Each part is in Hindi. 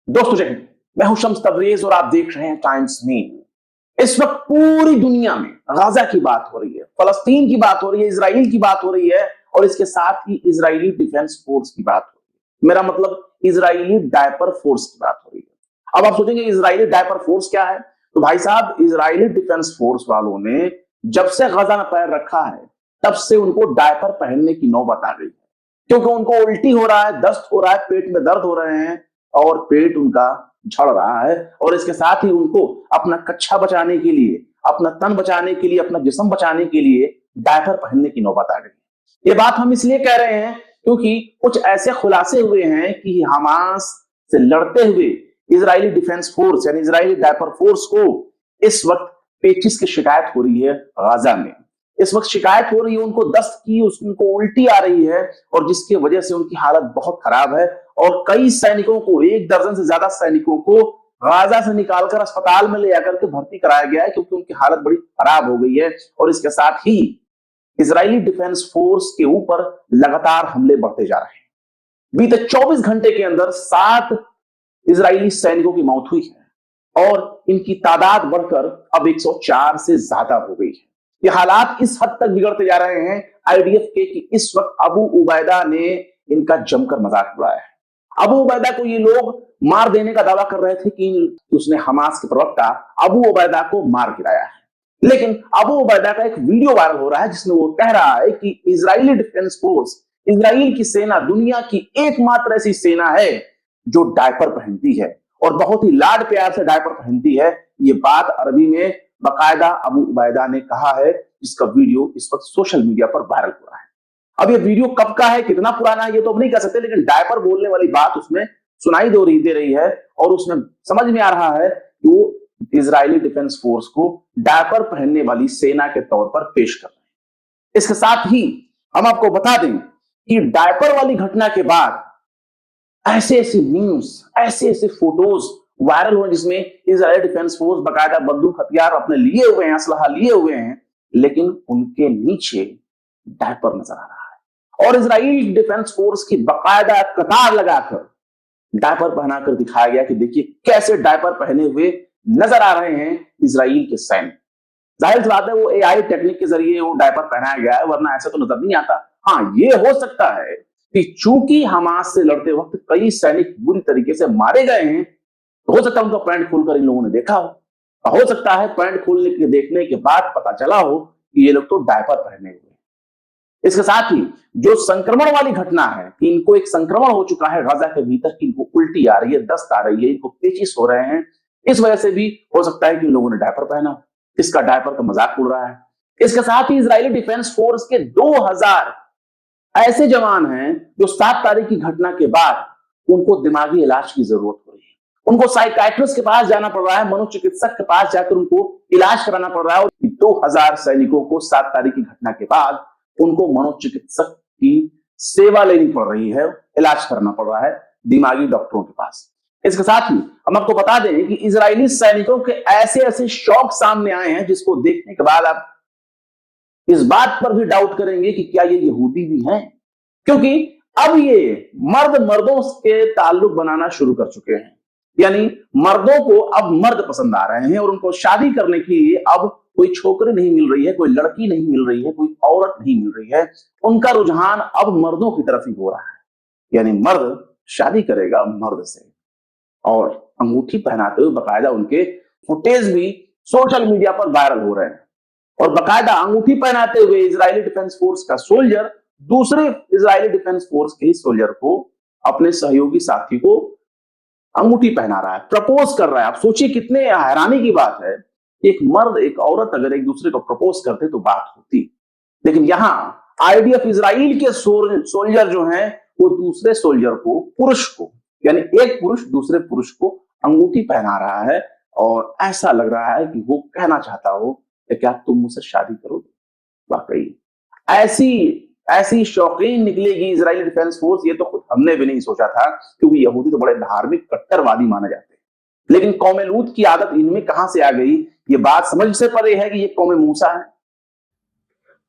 दोस्तों जय हिंद, मैं हूं शम्स तबरेज और आप देख रहे हैं टाइम्स मीन। इस वक्त पूरी दुनिया में गाजा की बात हो रही है, फलस्तीन की बात हो रही है, इजराइल की बात हो रही है और इसके साथ ही इजरायली डिफेंस फोर्स की बात हो रही है। मेरा मतलब इजरायली डायपर फोर्स की बात हो रही है। अब आप सोचेंगे इजरायली डायपर फोर्स क्या है, तो भाई साहब इजरायली डिफेंस फोर्स वालों ने जब से गाजा में पैर रखा है तब से उनको डायपर पहनने की नौबत आ गई है, क्योंकि उनको उल्टी हो रहा है, दस्त हो रहा है, पेट में दर्द हो रहे हैं और पेट उनका झड़ रहा है और इसके साथ ही उनको अपना कच्छा बचाने के लिए, अपना तन बचाने के लिए, अपना जिस्म बचाने के लिए डायपर पहनने की नौबत आ गई। ये बात हम इसलिए कह रहे हैं क्योंकि कुछ ऐसे खुलासे हुए हैं कि हमास से लड़ते हुए इजरायली डिफेंस फोर्स यानी इजरायली डायपर फोर्स को इस वक्त पेचिस की शिकायत हो रही है गाजा में। इस वक्त शिकायत हो रही है उनको दस्त की, उनको उल्टी आ रही है और जिसकी वजह से उनकी हालत बहुत खराब है और कई सैनिकों को, 1 दर्जन से ज्यादा सैनिकों को गाजा से निकालकर अस्पताल में ले जाकर के भर्ती कराया गया है क्योंकि उनकी हालत बड़ी खराब हो गई है। और इसके साथ ही इजरायली डिफेंस फोर्स के ऊपर लगातार हमले बढ़ते जा रहे हैं। बीते 24 घंटे के अंदर 7 इजरायली सैनिकों की मौत हुई है और इनकी तादाद बढ़कर अब 104 से ज्यादा हो गई है। ये हालात इस हद तक बिगड़ते जा रहे हैं आईडीएफ के कि इस वक्त अबू उबैदा ने इनका जमकर मजाक उड़ाया है। अबू उबैदा को ये लोग मार देने का दावा कर रहे थे कि उसने हमास के प्रवक्ता अबू उबैदा को मार गिराया है, लेकिन अबू उबैदा का एक वीडियो वायरल हो रहा है जिसमें वो कह रहा है कि इजरायली डिफेंस फोर्स, इजराइल की सेना दुनिया की एकमात्र ऐसी सेना है जो डायपर पहनती है और बहुत ही लाड प्यार से डायपर पहनती है। ये बात अरबी में बाकायदा अबू उबैदा ने कहा है, जिसका वीडियो इस वक्त सोशल मीडिया पर वायरल हो रहा है। अब ये वीडियो कब का है, कितना पुराना है, ये तो अब नहीं कह सकते, लेकिन डायपर बोलने वाली बात उसमें सुनाई दे रही है और उसमें समझ में आ रहा है कि वो इजरायली डिफेंस फोर्स को डायपर पहनने वाली सेना के तौर पर पेश कर रहे हैं। इसके साथ ही हम आपको बता दें कि डायपर वाली घटना के बाद ऐसे ऐसे न्यूज, ऐसे ऐसे फोटोज वायरल हुए जिसमें इजराइल डिफेंस फोर्स बकायदा बंदूक हथियार अपने लिए हुए हैं, असलहा लिए हुए हैं, लेकिन उनके नीचे डायपर नजर आ रहा है और इजराइल डिफेंस फोर्स की बकायदा कतार लगाकर डायपर पहनाकर दिखाया गया कि देखिए कैसे डायपर पहने हुए नजर आ रहे हैं इजराइल के सैनिक। जाहिर सी बात है वो एआई टेक्निक के जरिए वो डायपर पहनाया गया है, वरना ऐसा तो नजर नहीं आता। हाँ, ये हो सकता है कि चूंकि हमास से लड़ते वक्त कई सैनिक बुरी तरीके से मारे गए हैं, तो हो सकता है उनका पैंट खोलकर इन लोगों ने देखा हो सकता है पैंट खोलने के देखने के बाद पता चला हो कि ये लोग तो डायपर पहने हुए हैं। इसके साथ ही जो संक्रमण वाली घटना है कि इनको एक संक्रमण हो चुका है गाजा के भीतर, कि इनको उल्टी आ रही है, दस्त आ रही है, इनको पेचिस हो रहे हैं, इस वजह से भी हो सकता है कि इन लोगों ने डायपर पहना, इसका डायपर का मजाक उड़ रहा है। इसके साथ ही इजरायली डिफेंस फोर्स के 2000 ऐसे जवान हैं जो 7 तारीख की घटना के बाद उनको दिमागी इलाज की जरूरत हो रही है, उनको साइकाइट्रिस्ट के पास जाना पड़ रहा है, मनोचिकित्सक के पास जाकर उनको इलाज कराना पड़ रहा है। और 2000 सैनिकों को 7 तारीख की घटना के बाद उनको मनोचिकित्सक की सेवा लेनी पड़ रही है, इलाज करना पड़ रहा है दिमागी डॉक्टरों के पास। इसके साथ ही हम आपको बता दें कि इजरायली सैनिकों के ऐसे ऐसे शौक सामने आए हैं जिसको देखने के बाद आप इस बात पर भी डाउट करेंगे कि क्या ये यहूदी भी हैं, क्योंकि अब ये मर्द मर्दों के ताल्लुक बनाना शुरू कर चुके हैं। यानी मर्दों को अब मर्द पसंद आ रहे हैं और उनको शादी करने के लिए अब कोई छोकरी नहीं मिल रही है, कोई लड़की नहीं मिल रही है, कोई औरत नहीं मिल रही है, उनका रुझान अब मर्दों की तरफ ही हो रहा है। यानी मर्द शादी करेगा मर्द से और अंगूठी पहनाते हुए बकायदा उनके फुटेज भी सोशल मीडिया पर वायरल हो रहे हैं और बकायदा अंगूठी पहनाते हुए इजरायली डिफेंस फोर्स का सोल्जर दूसरे इजरायली डिफेंस फोर्स के ही सोल्जर को, अपने सहयोगी साथी को अंगूठी पहना रहा है, प्रपोज कर रहा है। आप सोचिए कितने हैरानी की बात है, एक मर्द एक औरत अगर एक दूसरे को प्रपोज करते तो बात होती, लेकिन यहां आईडीएफ इजराइल के सोल्जर जो हैं वो दूसरे सोल्जर को, पुरुष को, यानी एक पुरुष दूसरे पुरुष को अंगूठी पहना रहा है और ऐसा लग रहा है कि वो कहना चाहता हो कि क्या तुम मुझसे शादी करोगे। वाकई ऐसी शौकीन निकलेगी इजरायली डिफेंस फोर्स, ये तो खुद हमने भी नहीं सोचा था, क्योंकि यहूदी तो बड़े धार्मिक कट्टरवादी माने जाते हैं। लेकिन कौमे लूत की आदत इनमें कहां से आ गई, ये बात समझ से परे है कि ये कौमे मूसा है।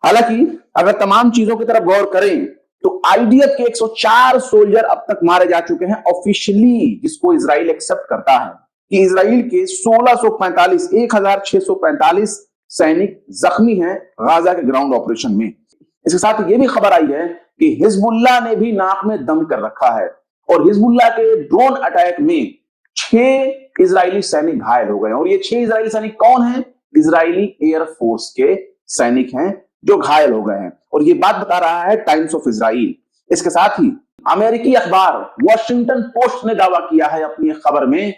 हालांकि अगर तमाम चीजों की तरफ गौर करें तो आईडीएफ के 104 सोल्जर अब तक मारे जा चुके हैं ऑफिशियली, जिसको इजराइल एक्सेप्ट करता है कि इजराइल के 1645 सैनिक जख्मी हैं गाजा के ग्राउंड ऑपरेशन में। इसके साथ ये भी खबर आई है कि हिजबुल्लाह ने भी नाक में दम कर रखा है और हिजबुल्लाह के ड्रोन अटैक में 6 इजरायली सैनिक घायल हो गए। और ये 6 इजरायली सैनिक कौन हैं? इजरायली एयरफोर्स के सैनिक हैं जो घायल हो गए हैं, और ये बात बता रहा है टाइम्स ऑफ इजराइल। इसके साथ ही अमेरिकी अखबार वॉशिंगटन पोस्ट ने दावा किया है अपनी खबर में,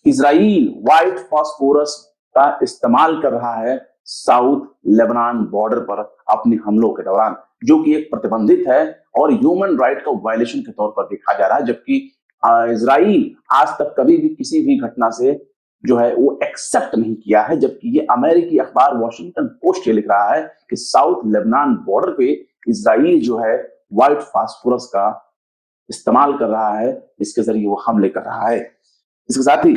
इजराइल व्हाइट फास्फोरस का इस्तेमाल कर रहा है साउथ लेबनान बॉर्डर पर अपने हमलों के दौरान, जो कि एक प्रतिबंधित है और ह्यूमन राइट का वायलेशन के तौर पर देखा जा रहा है। जबकि इजराइल आज तक कभी भी किसी भी घटना से जो है वो एक्सेप्ट नहीं किया है, जबकि ये अमेरिकी अखबार वॉशिंगटन पोस्ट ये लिख रहा है कि साउथ लेबनान बॉर्डर पे इजराइल जो है व्हाइट फास्फोरस का इस्तेमाल कर रहा है, इसके जरिए वो हमले कर रहा है। इसके साथ ही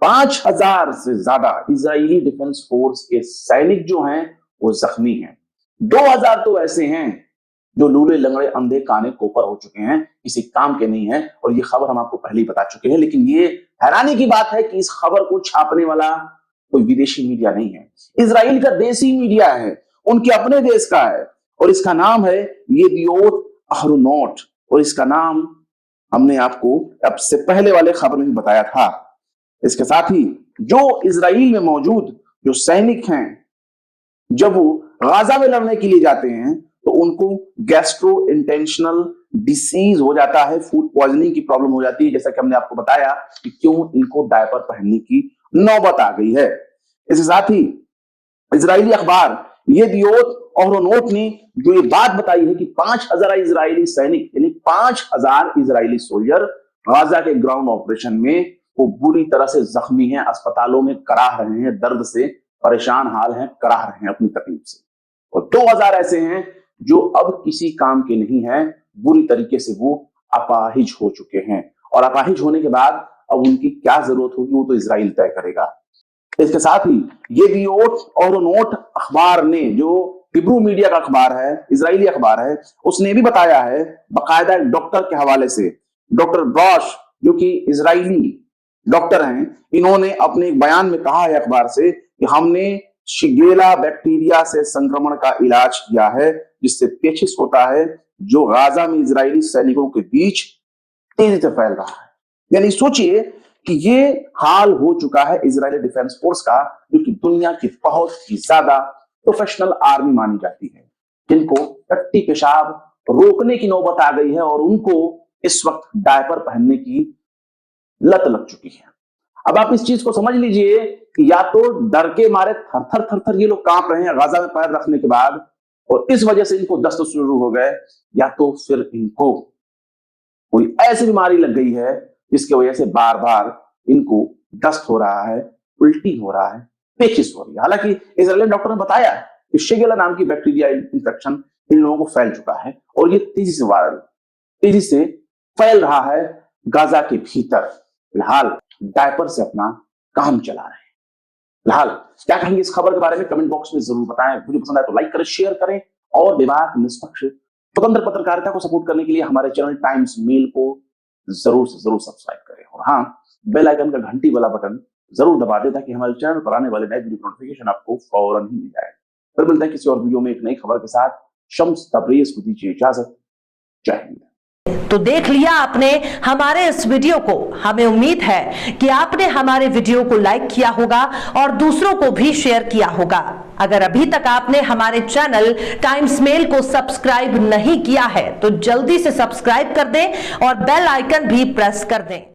5000 से ज्यादा इजरायली डिफेंस फोर्स के सैनिक जो हैं वो जख्मी हैं। 2000 तो ऐसे हैं जो लूले लंगड़े अंधे काने कोपर हो चुके हैं, किसी काम के नहीं है, और ये खबर हम आपको पहले ही बता चुके हैं। लेकिन ये हैरानी की बात है कि इस खबर को छापने वाला कोई विदेशी मीडिया नहीं है, इजराइल का देसी मीडिया है, उनके अपने देश का है, और इसका नाम है येदियोत अहरोनोट, और इसका नाम हमने आपको अब से पहले वाले खबर में भी बताया था। इसके साथ ही जो इजराइल में मौजूद जो सैनिक हैं, जब वो गाजा में लड़ने के लिए जाते हैं तो उनको गैस्ट्रो इंटेंशनल डिसीज हो जाता है, फूड पॉइजनिंग की प्रॉब्लम हो जाती है, जैसा कि हमने आपको बताया कि क्यों इनको डायपर पहनने की नौबत आ गई है। इसके साथ ही इजरायली अखबार येदियोत अहरोनोट ने जो ये बात बताई है कि 5000 इजरायली सैनिक यानी 5000 इजरायली सोल्जर गाजा के ग्राउंड ऑपरेशन में वो बुरी तरह से जख्मी हैं, अस्पतालों में कराह रहे हैं, दर्द से परेशान हाल हैं, कराह रहे हैं अपनी तकलीफ से, और 2000 ऐसे हैं जो अब किसी काम के नहीं हैं, बुरी तरीके से वो अपाहिज हो चुके हैं, और अपाहिज होने के बाद अब उनकी क्या जरूरत होगी वो तो इजराइल तय करेगा। इसके साथ ही येदियोत अहरोनोट अखबार ने, जो हिब्रू मीडिया का अखबार है, इजरायली अखबार है, उसने भी बताया है बाकायदा डॉक्टर के हवाले से, डॉक्टर ब्रॉश जो कि इजरायली डॉक्टर हैं, इन्होंने अपने एक बयान में कहा है अखबार से कि हमने शिगेला बैक्टीरिया से संक्रमण का इलाज किया है, जिससे पेचिश होता है, जो गाजा में इजरायली सैनिकों के बीच तेजी से फैल रहा है। यानी सोचिए कि ये हाल हो चुका है इजरायली डिफेंस फोर्स का, जो कि दुनिया की बहुत ही ज्यादा प्रोफेशनल आर्मी मानी जाती है, जिनको टट्टी पेशाब रोकने की नौबत आ गई है और उनको इस वक्त डायपर पहनने की लत लग चुकी है। अब आप इस चीज को समझ लीजिए कि या तो डर के मारे थर थर ये लोग कांप रहे हैं गाजा में पैर रखने के बाद, और इस वजह से इनको दस्त शुरू हो गए, या तो फिर इनको कोई ऐसी बीमारी लग गई है जिसकी वजह से बार बार इनको दस्त हो रहा है, उल्टी हो रहा है, पेचिश हो रही है। हालांकि इजरायली डॉक्टर ने बताया कि शिगेला नाम की बैक्टीरिया इंफेक्शन इन लोगों को फैल चुका है और ये तेजी से फैल रहा है गाजा के भीतर। फिलहाल डायपर से अपना काम चला रहे हैं। फिलहाल क्या कहेंगे इस खबर के बारे में कमेंट बॉक्स में जरूर बताएं। वीडियो पसंद आए तो लाइक करें, शेयर करें, और विवाद निष्पक्ष स्वतंत्र पत्रकारिता को सपोर्ट करने के लिए हमारे चैनल टाइम्स मेल को जरूर से जरूर सब्सक्राइब करें, और हाँ, बेल आइकन का घंटी वाला बटन जरूर दबा दें ताकि हमारे चैनल पर आने वाले नए वीडियो नोटिफिकेशन आपको फौरन ही मिल जाए। फिर मिलते हैं किसी और वीडियो में एक नई खबर के साथ। शम्स तबरेज को दीजिए इजाजत। जय हिंद। तो देख लिया आपने हमारे इस वीडियो को। हमें उम्मीद है कि आपने हमारे वीडियो को लाइक किया होगा और दूसरों को भी शेयर किया होगा। अगर अभी तक आपने हमारे चैनल टाइम्स मेल को सब्सक्राइब नहीं किया है तो जल्दी से सब्सक्राइब कर दें और बेल आइकन भी प्रेस कर दें।